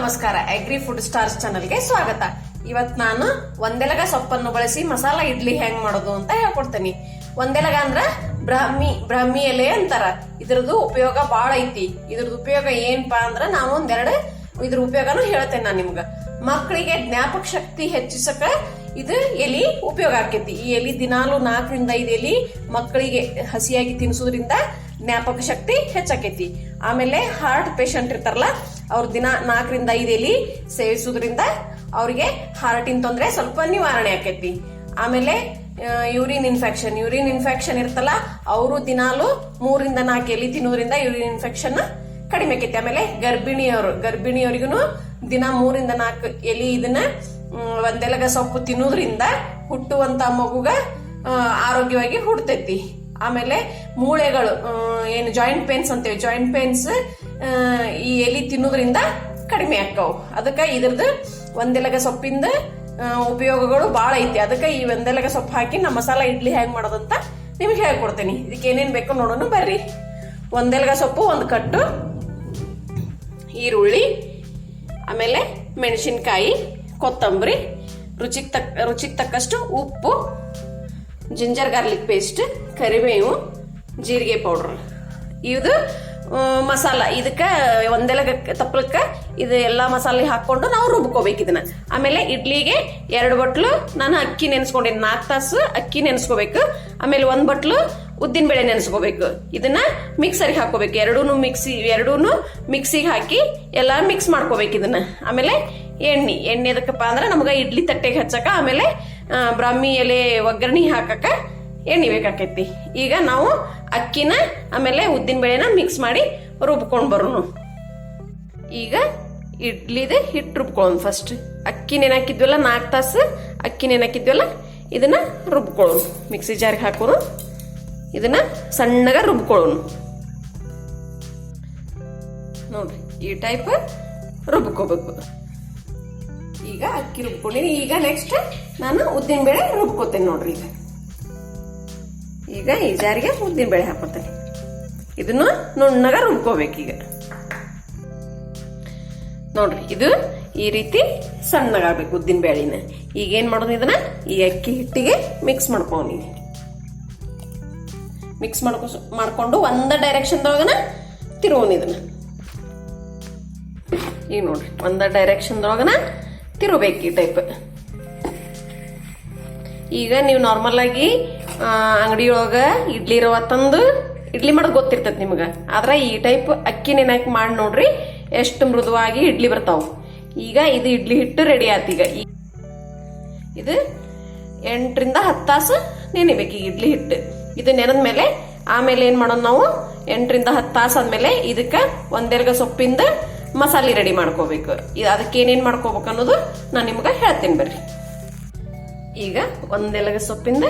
ನಮಸ್ಕಾರ. Agri food stars ಚಾನಲ್ಗೆ ಸ್ವಾಗತ. ಇವತ್ ನಾನು ಒಂದೆಲಗ ಸೊಪ್ಪನ್ನು ಬಳಸಿ ಮಸಾಲಾ ಇಡ್ಲಿ ಹೆಂಗ್ ಮಾಡೋದು ಅಂತ ಹೇಳ್ಕೊಡ್ತೇನೆ. ಒಂದೆಲಗ ಅಂದ್ರ ಬ್ರಾಹ್ಮಿ ಎಲೆ ಅಂತಾರ. ಇದ್ರದ್ದು ಉಪಯೋಗ ಬಾಳ ಐತಿ. ಇದ್ರದ್ದು ಉಪಯೋಗ ಏನಪ್ಪಾ ಅಂದ್ರ ನಾವು ಒಂದೆರಡು ಇದ್ರ ಉಪಯೋಗನು ಹೇಳ್ತೇನೆ ನಾನು ನಿಮ್ಗ. ಮಕ್ಕಳಿಗೆ ಜ್ಞಾಪಕ ಶಕ್ತಿ ಹೆಚ್ಚಿಸಕ ಇದು ಎಲಿ ಉಪಯೋಗ ಆಕೈತಿ. ಈ ಎಲಿ ದಿನಾಲು 4 ರಿಂದ 5 ಎಲಿ ಮಕ್ಕಳಿಗೆ ಹಸಿಯಾಗಿ ತಿನ್ಸೋದ್ರಿಂದ ಜ್ಞಾಪಕ ಶಕ್ತಿ ಹೆಚ್ಚಾಕೈತಿ. ಆಮೇಲೆ ಹಾರ್ಟ್ ಪೇಷಂಟ್ ಇರ್ತಾರಲ್ಲ, ಅವ್ರ ದಿನ 4 ರಿಂದ 5 ಎಲಿ ಸೇವಿಸೋದ್ರಿಂದ ಅವ್ರಿಗೆ ಹಾರ್ಟಿನ ತೊಂದರೆ ಸ್ವಲ್ಪ ನಿವಾರಣೆ ಆಕೈತಿ. ಆಮೇಲೆ ಯೂರಿನ್ ಇನ್ಫೆಕ್ಷನ್ ಇರ್ತಲ್ಲ, ಅವರು ದಿನಾಲು 3 ರಿಂದ 4 ಎಲಿ ತಿನ್ನೋದ್ರಿಂದ ಯೂರಿನ್ ಇನ್ಫೆಕ್ಷನ್ ಕಡಿಮೆ ಆಕೈತಿ. ಆಮೇಲೆ ಗರ್ಭಿಣಿಯವರಿಗೂ ದಿನ 3 ರಿಂದ 4 ಎಲಿ ಇದನ್ನ ಒಂದೆಲಗ ಸೊಪ್ಪು ತಿನ್ನೋದ್ರಿಂದ ಹುಟ್ಟುವಂತ ಮಗುಗ ಆರೋಗ್ಯವಾಗಿ ಹುಡ್ತೈತಿ. ಆಮೇಲೆ ಮೂಳೆಗಳು ಏನು ಜಾಯಿಂಟ್ ಪೇನ್ಸ್ ಅಂತೇವಿ, ಜಾಯಿಂಟ್ ಪೇನ್ಸ್ ಈ ಎಲಿ ತಿನ್ನೋದ್ರಿಂದ ಕಡಿಮೆ ಆಕ್ಕವು. ಅದಕ್ಕ ಇದ್ರದ್ದು ಒಂದೆಲಗ ಸೊಪ್ಪಿಂದ ಉಪಯೋಗಗಳು ಬಾಳ ಐತಿ. ಅದಕ್ಕೆ ಈ ಒಂದೆಲಗ ಸೊಪ್ಪು ಹಾಕಿ ನಾ ಮಸಾಲಾ ಇಡ್ಲಿ ಹೆಂಗ್ ಮಾಡೋದಂತ ನಿಮ್ಗೆ ಹೇಳ್ಕೊಡ್ತೀನಿ. ಇದಕ್ಕೆ ಏನೇನ್ ಬೇಕೋ ನೋಡೋಣ ಬರ್ರಿ. ಒಂದೆಲಗ ಸೊಪ್ಪು 1 ಕಟ್ಟು, ಈರುಳ್ಳಿ, ಆಮೇಲೆ ಮೆಣಸಿನ್ಕಾಯಿ, ಕೊತ್ತಂಬರಿ, ರುಚಿಗೆ ತಕ್ಕಷ್ಟು ಉಪ್ಪು, ಜಿಂಜರ್ ಗಾರ್ಲಿಕ್ ಪೇಸ್ಟ್, ಕರಿಬೇವು, ಜೀರಿಗೆ ಪೌಡರ್. ಇದು ಮಸಾಲ. ಇದಕ್ಕ ಒಂದೆಲಗ ತಪ್ಪಲಕ್ಕ ಇದು ಎಲ್ಲಾ ಮಸಾಲೆ ಹಾಕೊಂಡು ನಾವು ರುಬ್ಕೋಬೇಕು ಇದನ್ನ. ಆಮೇಲೆ ಇಡ್ಲಿಗೆ 2 ಬಟ್ಲು ನಾನು ಅಕ್ಕಿ ನೆನೆಸ್ಕೊಂಡಿನಿ. 4 ತಾಸು ಅಕ್ಕಿ ನೆನೆಸ್ಕೋಬೇಕು. ಆಮೇಲೆ 1 ಬಟ್ಲು ಉದ್ದಿನ ಬೇಳೆ ನೆನೆಸ್ಕೋಬೇಕು. ಇದನ್ನ ಮಿಕ್ಸರ್ಗೆ ಹಾಕೋಬೇಕು. ಎರಡೂನು ಮಿಕ್ಸಿಗೆ ಹಾಕಿ ಎಲ್ಲಾ ಮಿಕ್ಸ್ ಮಾಡ್ಕೋಬೇಕು ಇದನ್ನ. ಆಮೇಲೆ ಎಣ್ಣೆ ಎದಕ್ಕಪ್ಪ ಅಂದ್ರೆ ನಮ್ಗ ಇಡ್ಲಿ ತಟ್ಟೆಗೆ ಹಚ್ಚಕ, ಆಮೇಲೆ ಬ್ರಾಹ್ಮಿ ಎಲೆ ಒಗ್ಗರಣೆ ಹಾಕಕ ಎಣ್ಣೆ ಬೇಕಾಕೈತಿ. ಈಗ ನಾವು ಅಕ್ಕಿನ ಆಮೇಲೆ ಉದ್ದಿನ ಬೇಳೆನ ಮಿಕ್ಸ್ ಮಾಡಿ ರುಬ್ಕೊಂಡ್ ಬರೋನು. ಈಗ ಇಡ್ಲಿದ ಹಿಟ್ಟು ರುಬ್ಕೊಳ್ಳೋಣ. ಫಸ್ಟ್ ಅಕ್ಕಿ ನೆನಾಕಿದ್ವಲ್ಲ, 4 ತಾಸು ಅಕ್ಕಿ ನೆನಾಕಿದ್ವಲ್ಲ, ಇದನ್ನ ರುಬ್ಕೊಳ್ಳೋಣ. ಮಿಕ್ಸಿ ಜಾರ್ಗೆ ಹಾಕೋನು, ಇದನ್ನ ಸಣ್ಣಗ ರುಬ್ಕೊಳ್ಳೋಣ. ನೋಡ್ರಿ, ಈ ಟೈಪ್ ರುಬ್ಕೋಬೇಕು. ಈಗ ಅಕ್ಕಿ ರುಬ್ಕೊಂಡಿನಿ. ಈಗ ನೆಕ್ಸ್ಟ್ ನಾನು ಉದ್ದಿನ ಬೇಳೆ ರುಬ್ಕೋತೇನೆ. ನೋಡ್ರಿ, ಈಗ ಈ ಜಾರಿಗೆ ಉದ್ದಿನ ಬೇಳೆ ಹಾಕೋತೇನೆ. ಇದನ್ನ ನುಣ್ಣಗ ರುಬ್ಕೋಬೇಕು. ಈಗ ನೋಡ್ರಿ, ಇದು ಈ ರೀತಿ ಸಣ್ಣಗಾಗ್ಬೇಕು ಉದ್ದಿನ ಬೇಳೆನ. ಈಗ ಏನ್ ಮಾಡೋದು, ಇದನ್ನ ಈ ಅಕ್ಕಿ ಹಿಟ್ಟಿಗೆ ಮಿಕ್ಸ್ ಮಾಡ್ಕೊಂಡು ಮಾಡ್ಕೊಂಡು ಒಂದ ಡೈರೆಕ್ಷನ್ದೊಳಗನ ತಿರುವೋನ್ ಇದನ್ನ. ಈಗ ನೋಡ್ರಿ, ಒಂದ ಡೈರೆಕ್ಷನ್ದೊಳಗನ ತಿರುಬೇಕು ಈ ಟೈಪ್. ಈಗ ನೀವು ನಾರ್ಮಲ್ ಆಗಿ ಅಂಗಡಿಯೊಳಗ ಇಡ್ಲಿ ರವಾ ತಂದು ಇಡ್ಲಿ ಮಾಡೋದು ಗೊತ್ತಿರ್ತೈತಿ ನಿಮ್ಗ. ಆದ್ರ ಈ ಟೈಪ್ ಅಕ್ಕಿ ನೆನಾಕಿ ಮಾಡಿ ನೋಡ್ರಿ, ಎಷ್ಟು ಮೃದುವಾಗಿ ಇಡ್ಲಿ ಬರ್ತಾವ. ಈಗ ಇದು ಇಡ್ಲಿ ಹಿಟ್ಟು ರೆಡಿ ಆತ. ಈಗ ಇದು 8 ರಿಂದ 10 ತಾಸು ನೆನಿಬೇಕು ಈ ಇಡ್ಲಿ ಹಿಟ್ಟು. ಇದು ನೆನದ್ಮೇಲೆ ಆಮೇಲೆ ಏನ್ ಮಾಡೋದು, ನಾವು 8 ರಿಂದ 10 ತಾಸು ಆದ್ಮೇಲೆ ಇದಕ್ಕ ಒಂದೆಲಗ ಸೊಪ್ಪಿಂದ ಮಸಾಲೆ ರೆಡಿ ಮಾಡ್ಕೋಬೇಕು. ಅದಕ್ಕೆ ಏನೇನ್ ಮಾಡ್ಕೋಬೇಕು ಅನ್ನೋದು ನಾನು ನಿಮ್ಗ ಹೇಳ್ತೇನೆ ಬರ್ರಿ. ಈಗ ಒಂದೆಲಗ ಸೊಪ್ಪಿಂದ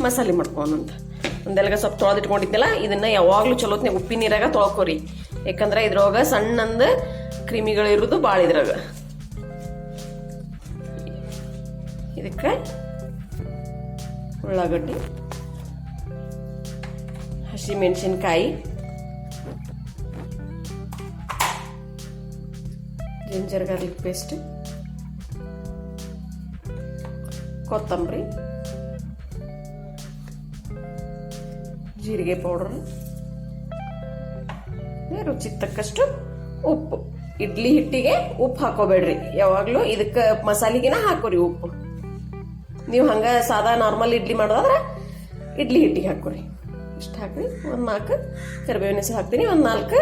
ಮಸಾಲೆ ಮಾಡ್ಕೋಣಂತ. ಒಂದೆಲಗ ಸೊಪ್ಪು ತೊಳೆದಿಟ್ಕೊಂಡಿದ್ನಲ್ಲ, ಇದನ್ನ ಯಾವಾಗ್ಲೂ ಚಲೋತ್ನೆ ಉಪ್ಪಿನ ನೀರಾಗ ತೊಳ್ಕೊರಿ. ಯಾಕಂದ್ರೆ ಇದ್ರೊಳಗ ಸಣ್ಣಂದ ಕ್ರಿಮಿಗಳು ಇರುದು ಬಾಳ ಇದ್ರಾಗ. ಇದಕ್ಕ ಉಳ್ಳಾಗಡ್ಡಿ, ಹಸಿ ಮೆಣಸಿನ್ಕಾಯಿ, ಜಿಂಜರ್ ಗಾರ್ಲಿಕ್ ಪೇಸ್ಟ್, ಕೊತ್ತಂಬರಿ, ಜೀರಿಗೆ ಪೌಡರ್, ರುಚಿಗೆ ತಕ್ಕಷ್ಟು ಉಪ್ಪು. ಇಡ್ಲಿ ಹಿಟ್ಟಿಗೆ ಉಪ್ಪು ಹಾಕೋಬೇಡ್ರಿ ಯಾವಾಗ್ಲೂ. ಇದಕ್ಕ ಮಸಾಲಿಗೆನ ಹಾಕೋರಿ ಉಪ್ಪು. ನೀವು ಹಂಗ ಸಾದಾ ನಾರ್ಮಲ್ ಇಡ್ಲಿ ಮಾಡೋದಾದ್ರ ಇಡ್ಲಿ ಹಿಟ್ಟಿಗೆ ಹಾಕೋರಿ. ಇಷ್ಟ ಹಾಕ್ರಿ. 4 ಕರಿಬೇವಿನ ಹೆಸರು ಹಾಕ್ತೀನಿ, 4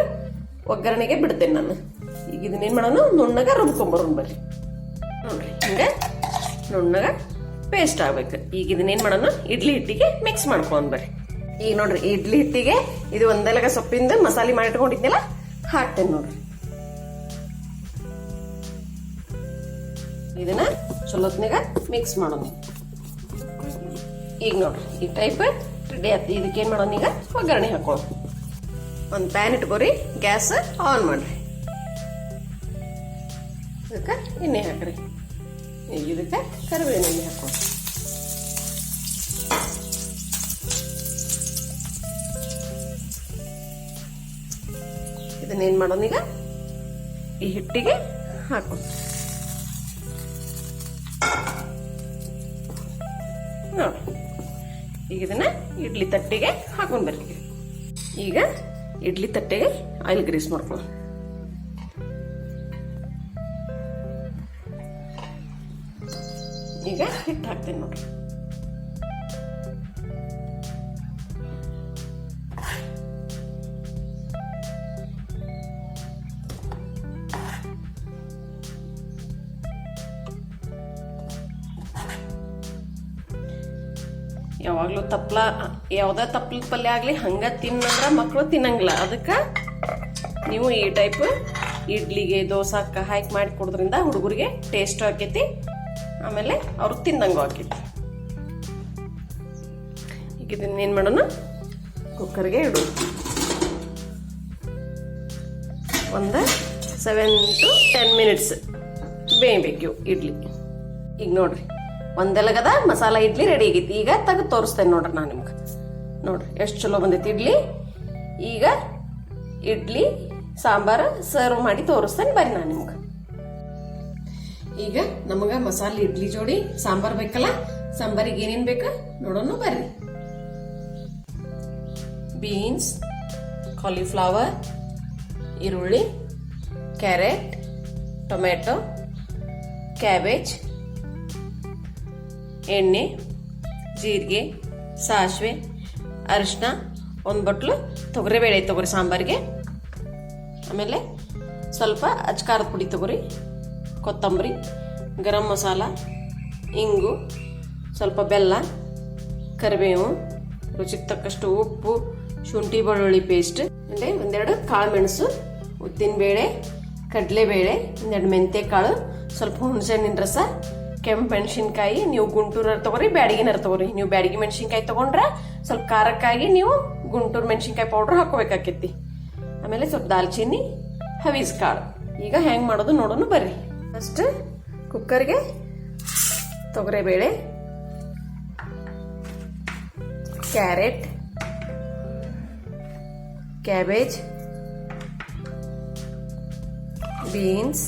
ಒಗ್ಗರಣೆಗೆ ಬಿಡ್ತೇನೆ ನಾನು. ಈಗ ಇದನ್ನೇನ್ ಮಾಡೋಣ, ನುಣ್ಣಗ ರುಬ್ಕೊಂಬರೋಣ ಬರ್ರಿ. ನೋಡ್ರಿ, ಹಿಂಗ ನುಣ್ಣಗ ಪೇಸ್ಟ್ ಆಗ್ಬೇಕು. ಈಗ ಇದನ್ನೇನ್ ಮಾಡೋಣ, ಇಡ್ಲಿ ಹಿಟ್ಟಿಗೆ ಮಿಕ್ಸ್ ಮಾಡ್ಕೊಂಡ್ ಬರ್ರಿ. ಈಗ ನೋಡ್ರಿ, ಇಡ್ಲಿ ಹಿಟ್ಟಿಗೆ ಇದು ಒಂದೆಲಗ ಸೊಪ್ಪಿಂದ ಮಸಾಲೆ ಮಾಡಿಟ್ಕೊಂಡಿದ್ನೆಲ್ಲ ಹಾಕ್ತೇನೆ. ನೋಡ್ರಿ, ಇದನ್ನ ಚಲೋತ್ನಾಗ ಮಿಕ್ಸ್ ಮಾಡೋಣ. ಈಗ ನೋಡ್ರಿ, ಈ ಟೈಪ್ ರೆಡಿ ಆಯ್ತು. ಇದಕ್ಕೆ ಏನ್ ಮಾಡೋಣ, ಈಗ ಒಗ್ಗರಣೆ ಹಾಕೊಳ್ಳೋಣ. ಒಂದು ಪ್ಯಾನ್ ಇಟ್ಕೋರಿ, ಗ್ಯಾಸ್ ಆನ್ ಮಾಡ್ರಿ. ಇದಕ್ಕೆ ಎಣ್ಣೆ ಹಾಕ್ರಿ. ಈಗ ಇದಕ್ಕೆ ಕರಿಬೇವಿನ ಎಣ್ಣೆ ಹಾಕೊಳ್ಳಿ. ಇದನ್ನೇನ್ ಮಾಡೋಣ, ಈಗ ಈ ಹಿಟ್ಟಿಗೆ ಹಾಕೊಂಡು ನೋಡಿ. ಈಗ ಇದನ್ನ ಇಡ್ಲಿ ತಟ್ಟೆಗೆ ಹಾಕೊಂಡ್ ಬರ್ರಿ. ಈಗ ಇಡ್ಲಿ ತಟ್ಟೆಗೆ ಆಯಿಲ್ ಗ್ರೀಸ್ ಮಾಡ್ಕೊಳ್ಳೋಣ. ಈಗ ಹಿಟ್ಟು ಹಾಕ್ತೇನೆ ನೋಡ್ರಿ. ಯಾವಾಗ್ಲೂ ತಪ್ಪಲ ಯಾವ್ದ ತಪ್ಪಲದ ಪಲ್ಯ ಆಗ್ಲಿ ಹಂಗ ತಿನ್ನಂದ್ರ ಮಕ್ಕಳು ತಿನ್ನಂಗಿಲ್ಲ. ಅದಕ್ಕೆ ನೀವು ಈ ಟೈಪ್ ಇಡ್ಲಿಗೆ ದೋಸಾಕ ಹಾಕಿ ಮಾಡಿ ಕೊಡೋದ್ರಿಂದ ಹುಡುಗರಿಗೆ ಟೇಸ್ಟ್ ಆಕೈತಿ, ಆಮೇಲೆ ಅವ್ರು ತಿಂದಂಗೂ ಆಕೈತಿ. ಈಗ ಇದನ್ನ ಏನ್ ಮಾಡೋಣ, ಕುಕ್ಕರ್ಗೆ ಇಡು. ಒಂದು 7 to 10 minutes ಬೇಯಬೇಕು ಇಡ್ಲಿ. ಈಗ ನೋಡ್ರಿ, ಒಂದೆಲಗದ ಮಸಾಲ ಇಡ್ಲಿ ರೆಡಿ ಆಗೈತಿ. ಈಗ ತೆಗೆದು ತೋರಿಸ್ತೇನೆ ನೋಡ್ರಿ ನಾನು ನಿಮ್ಗೆ. ನೋಡ್ರಿ ಎಷ್ಟು ಚಲೋ ಬಂದೈತಿ ಇಡ್ಲಿ. ಈಗ ಇಡ್ಲಿ ಸಾಂಬಾರು ಸರ್ವ್ ಮಾಡಿ ತೋರಿಸ್ತೇನೆ ಬರ್ರಿ ನಾನು ನಿಮ್ಗೆ. ಈಗ ನಮಗ ಮಸಾಲೆ ಇಡ್ಲಿ ಜೋಡಿ ಸಾಂಬಾರ್ ಬೇಕಲ್ಲ, ಸಾಂಬಾರಿಗೆ ಏನೇನ್ ಬೇಕ ನೋಡೋಣ ಬರ್ರಿ. ಬೀನ್ಸ್, ಕಾಲಿಫ್ಲವರ್, ಈರುಳ್ಳಿ, ಕ್ಯಾರೆಟ್, ಟೊಮೆಟೊ, ಕ್ಯಾಬೇಜ್, ಎಣ್ಣೆ, ಜೀರಿಗೆ, ಸಾಸಿವೆ, ಅರಿಶಿನ, ಒಂದು ಬಟ್ಲು ತೊಗರಿಬೇಳೆ ತಗೋರಿ ಸಾಂಬಾರಿಗೆ. ಆಮೇಲೆ ಸ್ವಲ್ಪ ಅಚ್ಕಾರದ ಪುಡಿ ತಗೋರಿ, ಕೊತ್ತಂಬರಿ, ಗರಂ ಮಸಾಲ, ಇಂಗು, ಸ್ವಲ್ಪ ಬೆಲ್ಲ, ಕರಿಬೇವು, ರುಚಿಗೆ ತಕ್ಕಷ್ಟು ಉಪ್ಪು, ಶುಂಠಿ ಬೆಳ್ಳುಳ್ಳಿ ಪೇಸ್ಟ್, ಅಂದರೆ ಒಂದೆರಡು ಕಾಳು ಮೆಣಸು, ಉದ್ದಿನಬೇಳೆ, ಕಡಲೆಬೇಳೆ, ಒಂದೆರಡು ಮೆಂತ್ಯ ಕಾಳು, ಸ್ವಲ್ಪ ಹುಣಸೆಹಣ್ಣಿನ ರಸ, ಕೆಂಪು ಮೆಣಸಿನ್ಕಾಯಿ. ನೀವು ಗುಂಟೂರ ತಗೋರಿ, ಬ್ಯಾಡಗಿನರ ತಗೋರಿ. ನೀವು ಬ್ಯಾಡಗಿ ಮೆಣಸಿನ್ಕಾಯಿ ತಗೊಂಡ್ರೆ ಸ್ವಲ್ಪ ಖಾರಕ್ಕಾಗಿ ನೀವು ಗುಂಟೂರು ಮೆಣಸಿನ್ಕಾಯಿ ಪೌಡ್ರ್ ಹಾಕೋಬೇಕಾಕೈತಿ. ಆಮೇಲೆ ಸ್ವಲ್ಪ ದಾಲ್ಚಿನ್ನಿ, ಹವೀಸ್ ಕಾಳು. ಈಗ ಹೆಂಗ್ ಮಾಡೋದು ನೋಡೋಣ ಬರ್ರಿ. ಫಸ್ಟ್ ಕುಕ್ಕರ್ಗೆ ತೊಗರಿಬೇಳೆ, carrot, cabbage, beans,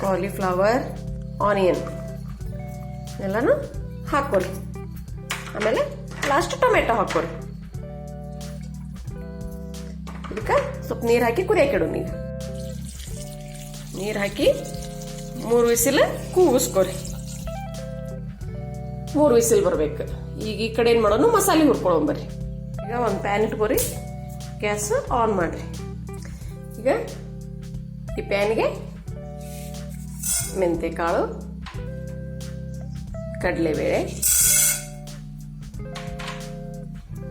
cauliflower, onion ಎಲ್ಲಾನು ಹಾಕೋರಿ. ಆಮೇಲೆ ಲಾಸ್ಟ್ ಟೊಮೆಟೊ ಹಾಕೋರಿ. ಇದಕ್ಕೆ ಸ್ವಲ್ಪ ನೀರು ಹಾಕಿ ಕುದಿಯಕ್ಕೆ ಇಡು. ನೀರು ಹಾಕಿ 3 ವಿಸಿಲ್ ಕೂಗಿಸ್ಕೋರಿ. 3 ವಿಸಿಲ್ ಬರ್ಬೇಕು. ಈಗ ಈ ಕಡೆ ಏನ್ ಮಾಡೋಣ, ಮಸಾಲೆ ಹುರ್ಕೊಳ್ಳೋಂಬರ್ರಿ. ಈಗ ಒಂದು ಪ್ಯಾನ್ ಇಟ್ಕೋರಿ, ಗ್ಯಾಸ್ ಆನ್ ಮಾಡ್ರಿ. ಈಗ ಈ ಪ್ಯಾನ್ಗೆ ಮೆಂತ್ಯ ಕಾಳು, ಕಡಲೆಬೇಳೆ,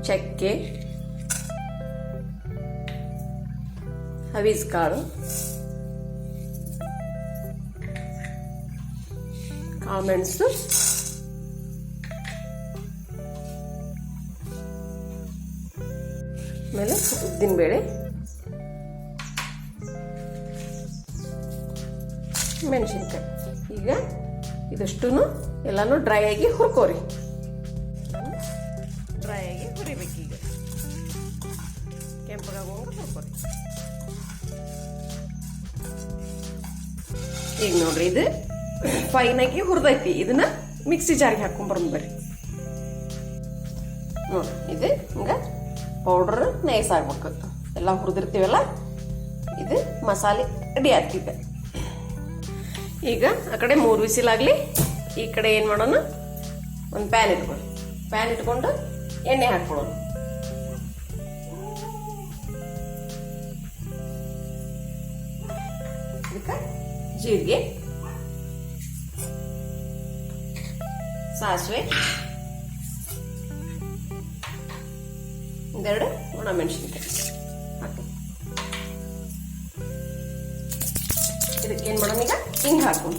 ಚಕ್ಕೆ, ಹವೀಸ್ ಕಾಳು, ಕಾಳು ಮೆಣಸು, ಆಮೇಲೆ ಉದ್ದಿನಬೇಳೆ, ಮೆಣಸಿನ್ಕಾಯಿ. ಈಗ ಇದಷ್ಟು ಎಲ್ಲಾನು ಡ್ರೈ ಆಗಿ ಹುರ್ಕೋರಿ. ಡ್ರೈ ಆಗಿ ಹುರಿಬೇಕು. ಈಗ ಕೆಂಪಗಾಗುವಂಗ ಹುರ್ಕೋರಿ. ಈಗ ನೋಡ್ರಿ, ಇದು ಫೈನ್ ಆಗಿ ಹುರಿದೈತಿ. ಇದನ್ನ ಮಿಕ್ಸಿ ಜಾರಿಗೆ ಹಾಕೊಂಡ್ ಬರ್ರಿ. ನೋಡ್ರಿ, ಇದು ಹಿಂಗ ಪೌಡರ್ ನೈಸ್ ಆಗ್ಬೇಕು. ಎಲ್ಲ ಹುರಿದಿರ್ತೀವಲ್ಲ, ಇದು ಮಸಾಲೆ ರೆಡಿ ಆಗ್ತಿದೆ. ಈಗ ಆ ಕಡೆ 3 ವಿಸಿಲ್ ಆಗ್ಲಿ. ಈ ಕಡೆ ಏನ್ ಮಾಡೋಣ, ಒಂದು ಪ್ಯಾನ್ ಇಟ್ಕೊಳ್ಳಿ. ಪ್ಯಾನ್ ಇಟ್ಕೊಂಡು ಎಣ್ಣೆ ಹಾಕೊಳ್ಳೋಣ. ಇದಕ್ಕೆ ಜೀರಿಗೆ, ಸಾಸಿವೆ, ಒಂದೆರಡು ಒಣ ಮೆಣಸಿನ್ಕಾಯಿ ಹಾಕಿ. ಇದಕ್ಕೆ ಏನ್ ಮಾಡೋಣ, ಈಗ ಹಿಂಗ್ ಹಾಕೋಣ.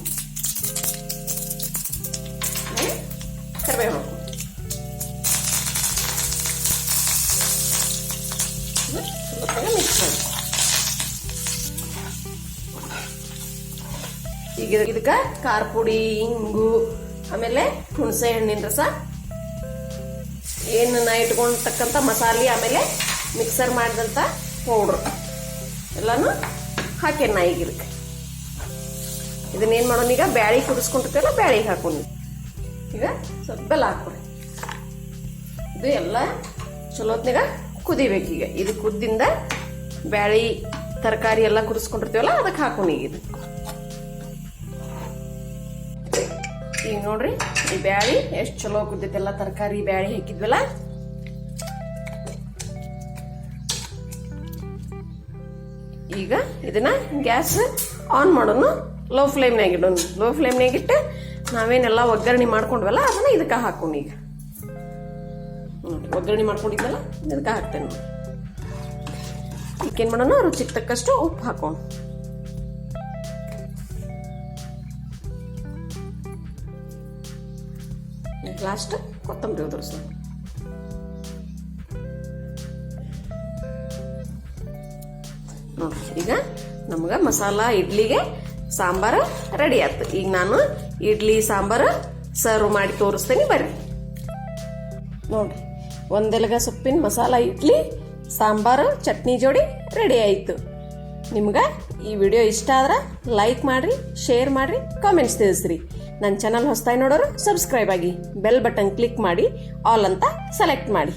ಕರಿಬೇವು ಹಾಕೋಣ. ಮಿಕ್ಸ್ ಮಾಡಿ. ಈಗ ಇದಕ್ಕೆ ಖಾರ ಪುಡಿ, ಇಂಗು, ಆಮೇಲೆ ಹುಣಸೆ ಹಣ್ಣಿನ ರಸ, ಏನು ನಾ ಇಟ್ಕೊಂಡತಕ್ಕಂಥ ಮಸಾಲೆ, ಆಮೇಲೆ ಮಿಕ್ಸರ್ ಮಾಡಿದಂಥ ಪೌಡ್ರ್ ಎಲ್ಲಾನು ಹಾಕೇನ ಈಗ ಇದಕ್ಕೆ. ಇದನ್ನೇನು ಮಾಡೋಣ ಈಗ, ಬ್ಯಾಳಿ ಕುದಿಸ್ಕೊಂಡಿರ್ತೀವಲ್ಲ ಬ್ಯಾಳಿಗೆ ಹಾಕೋಣ. ಈಗ ಸ್ವಲ್ಪ ಬೆಲ್ಲ ಹಾಕ್ಕೊಡಿ. ಇದು ಎಲ್ಲ ಚಲೋತ್ನಾಗ ಕುದಿಬೇಕೀಗ. ಇದು ಕುದ್ದಿಂದ ಬ್ಯಾಳಿ ತರಕಾರಿ ಎಲ್ಲ ಕುದಿಸ್ಕೊಂಡಿರ್ತೀವಲ್ಲ ಅದಕ್ಕೆ ಹಾಕೋಣ ಈಗ ಇದು. ಈಗ ನೋಡ್ರಿ ಈ ಬ್ಯಾಳಿ ಎಷ್ಟು ಚಲೋ ಕುದ್ದೈತೆಲ್ಲ, ತರಕಾರಿ ಬ್ಯಾಳಿ ಹಾಕಿದ್ವಲ್ಲ. ಈಗ ಇದನ್ನ ಗ್ಯಾಸ್ ಆನ್ ಮಾಡೋಣ, ಲೋ ಫ್ಲೇಮ್ನಾಗ ಇಡೋಣ. ಲೋ ಫ್ಲೇಮ್ನಾಗ ಇಟ್ಟು ನಾವೇನೆಲ್ಲ ಒಗ್ಗರಣೆ ಮಾಡ್ಕೊಂಡ್ವಲ್ಲ ಅದನ್ನ ಇದಕ್ಕೆ ಹಾಕೋಣ. ಈಗ ಒಗ್ಗರಣೆ ಮಾಡ್ಕೊಂಡಿದ್ನಲ್ಲ ಇದಕ್ಕೆ ಹಾಕ್ತೇನೆ. ಈಗೇನ್ ಮಾಡೋಣ, ರುಚಿಗೆ ತಕ್ಕಷ್ಟು ಉಪ್ಪು ಹಾಕೋಣ. ಲಾಸ್ಟ್ ಕೊತ್ತಂಬರಿ ಉದುರಿಸೋಣ. ನೋಡ್ರಿ ಈಗ ನಮ್ಗ ಮಸಾಲ ಇಡ್ಲಿಗೆ ಸಾಂಬಾರು ರೆಡಿ ಆಯ್ತು. ಈಗ ನಾನು ಇಡ್ಲಿ ಸಾಂಬಾರು ಸರ್ವ್ ಮಾಡಿ ತೋರಿಸ್ತೇನೆ, ಬರ್ರಿ ನೋಡ್ರಿ. ಒಂದೆಲಗ ಸೊಪ್ಪಿನ ಮಸಾಲ ಇಡ್ಲಿ ಸಾಂಬಾರು ಚಟ್ನಿ ಜೋಡಿ ರೆಡಿ ಆಯ್ತು. ನಿಮ್ಗೆ ಈ ವಿಡಿಯೋ ಇಷ್ಟ ಆದ್ರೆ ಲೈಕ್ ಮಾಡ್ರಿ, ಶೇರ್ ಮಾಡ್ರಿ, ಕಾಮೆಂಟ್ಸ್ ತಿಳಿಸ್ರಿ. ನನ್ನ ಚಾನಲ್ ಹೊಸದಾಗಿ ನೋಡೋರು ಸಬ್ಸ್ಕ್ರೈಬ್ ಆಗಿ, ಬೆಲ್ ಬಟನ್ ಕ್ಲಿಕ್ ಮಾಡಿ, ಆಲ್ ಅಂತ ಸೆಲೆಕ್ಟ್ ಮಾಡಿ.